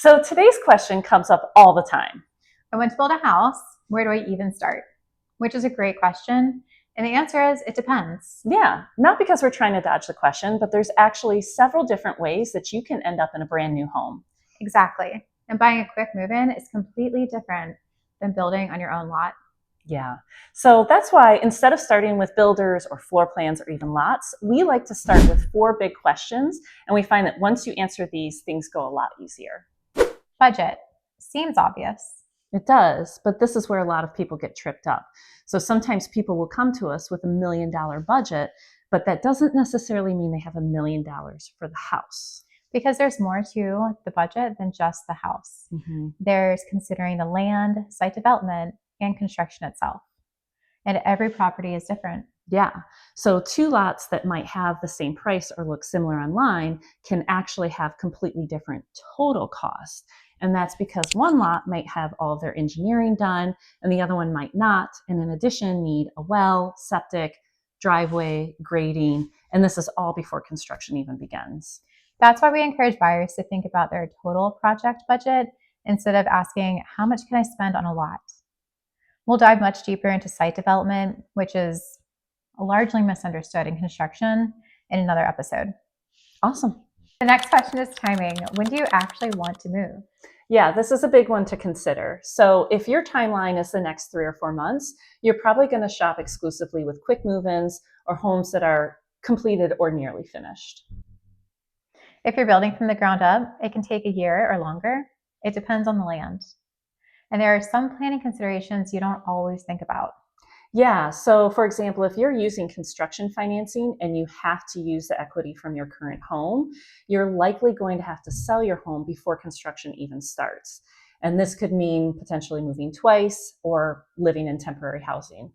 So today's question comes up all the time. I want to build a house. Where do I even start? Which is a great question. And the answer is it depends. Yeah, not because we're trying to dodge the question, but there's actually several different ways that you can end up in a brand new home. Exactly. And buying a quick move-in is completely different than building on your own lot. Yeah, so that's why instead of starting with builders or floor plans or even lots, we like to start with 4 big questions. And we find that once you answer these, things go a lot easier. Budget. Seems obvious. It does, but this is where a lot of people get tripped up. So sometimes people will come to us with $1 million budget, but that doesn't necessarily mean they have $1 million for the house. Because there's more to the budget than just the house. There's considering the land, site development, and construction itself. And every property is different. Yeah. So 2 lots that might have the same price or look similar online can actually have completely different total costs. And that's because one lot might have all of their engineering done and the other one might not. And in addition, need a well, septic, driveway, grading. And this is all before construction even begins. That's why we encourage buyers to think about their total project budget instead of asking, how much can I spend on a lot? We'll dive much deeper into site development, which is largely misunderstood in construction, in another episode. Awesome. The next question is timing. When do you actually want to move? Yeah, this is a big one to consider. So if your timeline is the next 3 or 4 months, you're probably going to shop exclusively with quick move-ins or homes that are completed or nearly finished. If you're building from the ground up, it can take a year or longer. It depends on the land. And there are some planning considerations you don't always think about. Yeah, so for example, if you're using construction financing and you have to use the equity from your current home, you're likely going to have to sell your home before construction even starts. And this could mean potentially moving twice or living in temporary housing.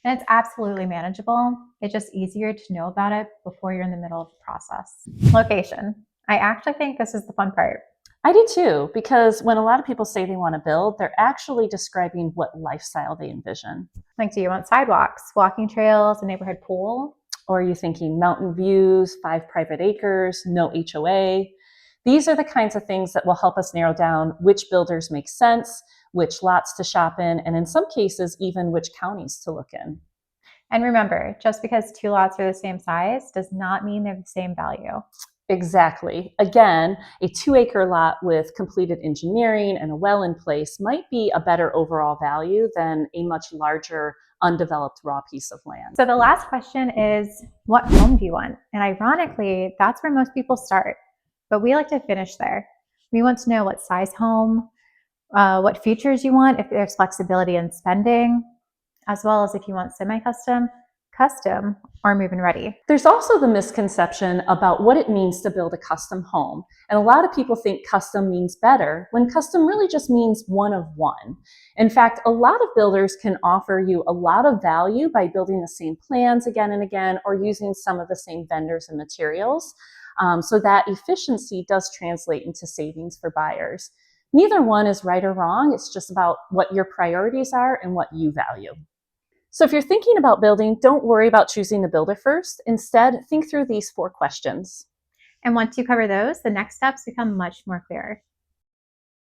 And it's absolutely manageable. It's just easier to know about it before you're in the middle of the process. Location. I actually think this is the fun part. I do too, because when a lot of people say they want to build, they're actually describing what lifestyle they envision. Like, do you want sidewalks, walking trails, a neighborhood pool? Or are you thinking mountain views, 5 private acres, no HOA? These are the kinds of things that will help us narrow down which builders make sense, which lots to shop in, and in some cases, even which counties to look in. And remember, just because 2 lots are the same size does not mean they're the same value. Exactly. Again, a 2-acre lot with completed engineering and a well in place might be a better overall value than a much larger, undeveloped raw piece of land. So the last question is, what home do you want? And ironically, that's where most people start, but we like to finish there. We want to know what size home, what features you want, if there's flexibility in spending, as well as if you want semi-custom, custom, or move-in ready. There's also the misconception about what it means to build a custom home. And a lot of people think custom means better, when custom really just means one of one. In fact, a lot of builders can offer you a lot of value by building the same plans again and again, or using some of the same vendors and materials. So that efficiency does translate into savings for buyers. Neither one is right or wrong. It's just about what your priorities are and what you value. So if you're thinking about building, don't worry about choosing the builder first. Instead, think through these 4 questions. And once you cover those, the next steps become much more clear.